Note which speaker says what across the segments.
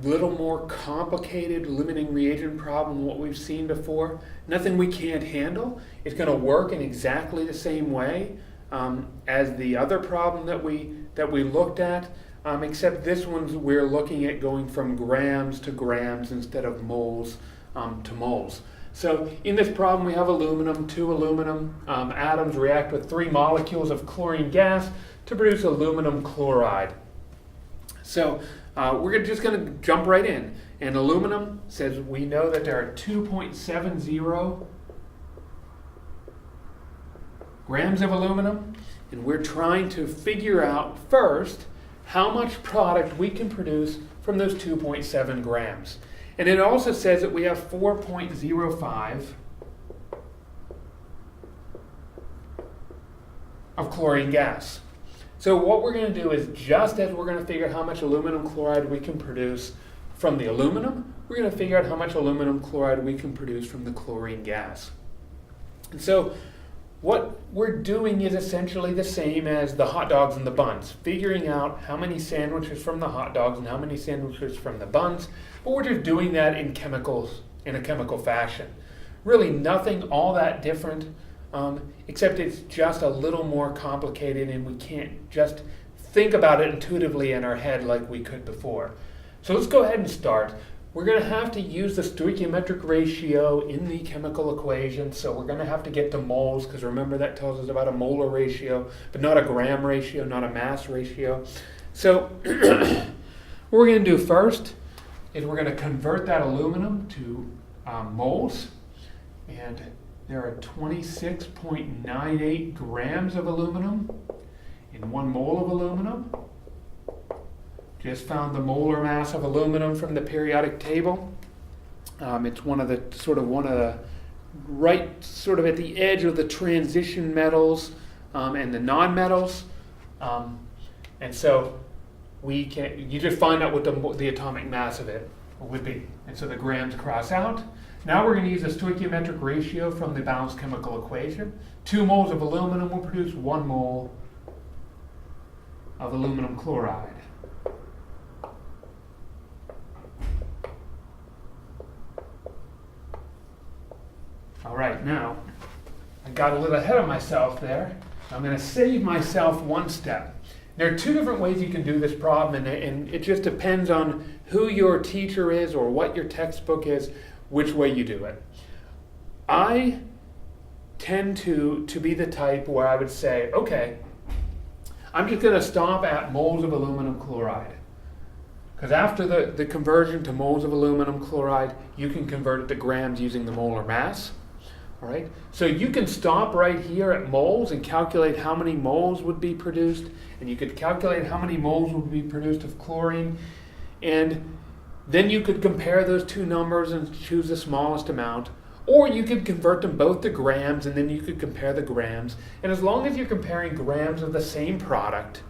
Speaker 1: little more complicated limiting reagent problem than what we've seen before. Nothing we can't handle. It's going to work in exactly the same way as the other problem that we looked at, except this one's we're looking at going from grams to grams instead of moles to moles. So in this problem we have aluminum, two aluminum atoms react with 3 molecules of chlorine gas to produce aluminum chloride. So we're just going to jump right in. And aluminum says we know that there are 2.70 grams of aluminum, and we're trying to figure out first how much product we can produce from those 2.7 grams. And it also says that we have 4.05 of chlorine gas. So what we're going to do is, just as we're going to figure out how much aluminum chloride we can produce from the aluminum, we're going to figure out how much aluminum chloride we can produce from the chlorine gas. And so what we're doing is essentially the same as the hot dogs and the buns, figuring out how many sandwiches from the hot dogs and how many sandwiches from the buns, but we're just doing that in a chemical fashion. Really nothing all that different, except it's just a little more complicated and we can't just think about it intuitively in our head like we could before. So let's go ahead and start. We're going to have to use the stoichiometric ratio in the chemical equation, so we're going to have to get to moles, because remember that tells us about a molar ratio, but not a gram ratio, not a mass ratio. So what we're going to do first is we're going to convert that aluminum to moles, and there are 26.98 grams of aluminum in 1 mole of aluminum. Just found the molar mass of aluminum from the periodic table. It's one of the right sort of at the edge of the transition metals and the non-metals, and so you just find out what the atomic mass of it would be, and so the grams cross out. Now we're going to use a stoichiometric ratio from the balanced chemical equation. 2 moles of aluminum will produce 1 mole of aluminum chloride. All right, now I got a little ahead of myself there. I'm going to save myself one step. There are 2 different ways you can do this problem, and it just depends on who your teacher is or what your textbook is, which way you do it. I tend to be the type where I would say, okay, I'm just going to stop at moles of aluminum chloride. Because after the conversion to moles of aluminum chloride, you can convert it to grams using the molar mass. All right, so you can stop right here at moles and calculate how many moles would be produced, and you could calculate how many moles would be produced of chlorine, and then you could compare those 2 numbers and choose the smallest amount, or you could convert them both to grams, and then you could compare the grams. And as long as you're comparing grams of the same product,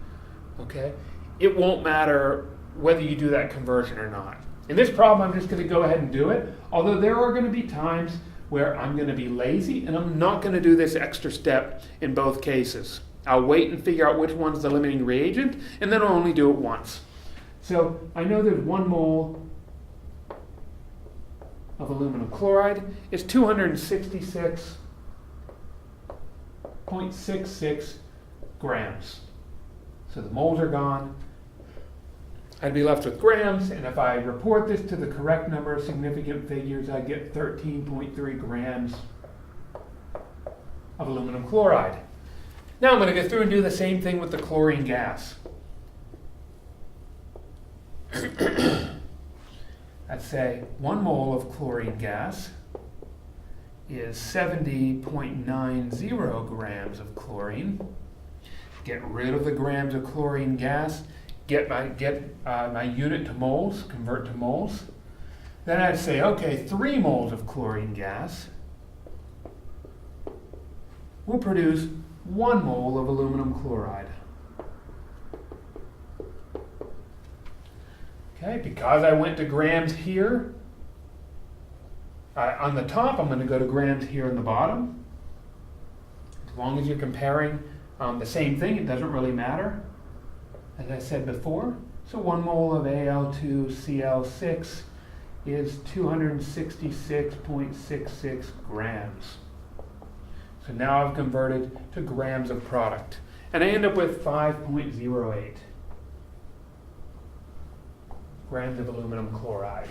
Speaker 1: okay, it won't matter whether you do that conversion or not. In this problem, I'm just going to go ahead and do it, although there are going to be times where I'm going to be lazy and I'm not going to do this extra step in both cases. I'll wait and figure out which one's the limiting reagent, and then I'll only do it once. So I know there's 1 mole of aluminum chloride. It's 266.66 grams. So the moles are gone. I'd be left with grams, and if I report this to the correct number of significant figures, I get 13.3 grams of aluminum chloride. Now I'm going to go through and do the same thing with the chlorine gas. I'd say 1 mole of chlorine gas is 70.90 grams of chlorine. Get rid of the grams of chlorine gas. Get my unit to moles, convert to moles. Then I'd say, okay, 3 moles of chlorine gas will produce 1 mole of aluminum chloride. Okay, because I went to grams here, on the top I'm going to go to grams here on the bottom. As long as you're comparing the same thing, it doesn't really matter, as I said before. So 1 mole of Al2Cl6 is 266.66 grams. So now I've converted to grams of product. And I end up with 5.08 grams of aluminum chloride.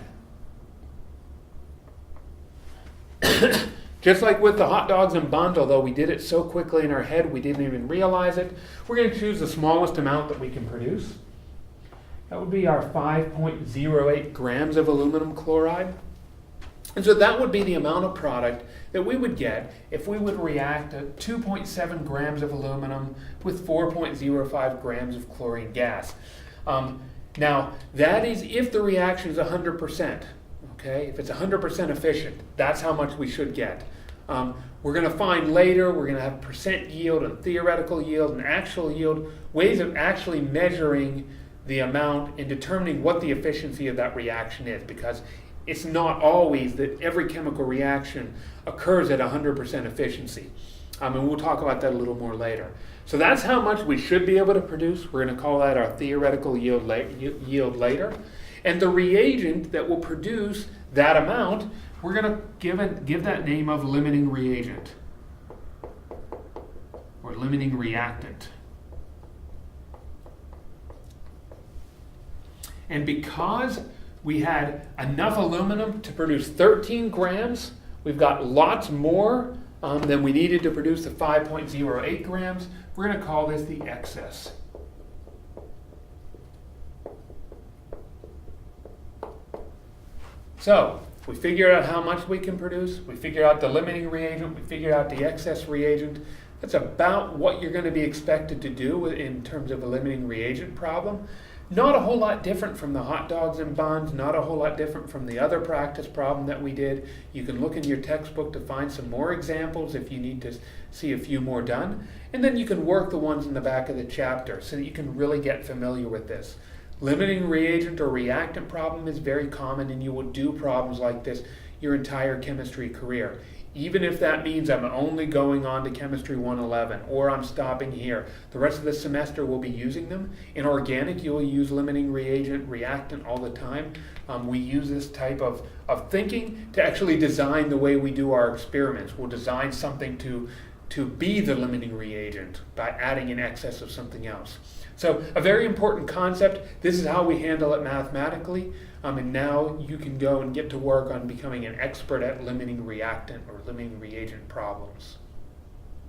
Speaker 1: Just like with the hot dogs and buns, although we did it so quickly in our head we didn't even realize it, we're going to choose the smallest amount that we can produce. That would be our 5.08 grams of aluminum chloride. And so that would be the amount of product that we would get if we would react 2.7 grams of aluminum with 4.05 grams of chlorine gas. Now, that is if the reaction is 100%. Okay, if it's 100% efficient, that's how much we should get. We're going to find later, we're going to have percent yield and theoretical yield and actual yield, ways of actually measuring the amount and determining what the efficiency of that reaction is, because it's not always that every chemical reaction occurs at 100% efficiency. And we'll talk about that a little more later. So that's how much we should be able to produce. We're going to call that our theoretical yield later. And the reagent that will produce that amount, we're going to give that name of limiting reagent or limiting reactant. And because we had enough aluminum to produce 13 grams, we've got lots more than we needed to produce the 5.08 grams. We're going to call this the excess. So we figured out how much we can produce. We figured out the limiting reagent. We figured out the excess reagent. That's about what you're going to be expected to do in terms of a limiting reagent problem. Not a whole lot different from the hot dogs and buns, not a whole lot different from the other practice problem that we did. You can look in your textbook to find some more examples if you need to see a few more done. And then you can work the ones in the back of the chapter so that you can really get familiar with this. Limiting reagent or reactant problem is very common, and you will do problems like this your entire chemistry career. Even if that means I'm only going on to Chemistry 111 or I'm stopping here, the rest of the semester we'll be using them. In organic, you'll use limiting reagent, reactant all the time. We use this type of thinking to actually design the way we do our experiments. We'll design something to be the limiting reagent by adding in excess of something else. So a very important concept. This is how we handle it mathematically. And now you can go and get to work on becoming an expert at limiting reactant or limiting reagent problems.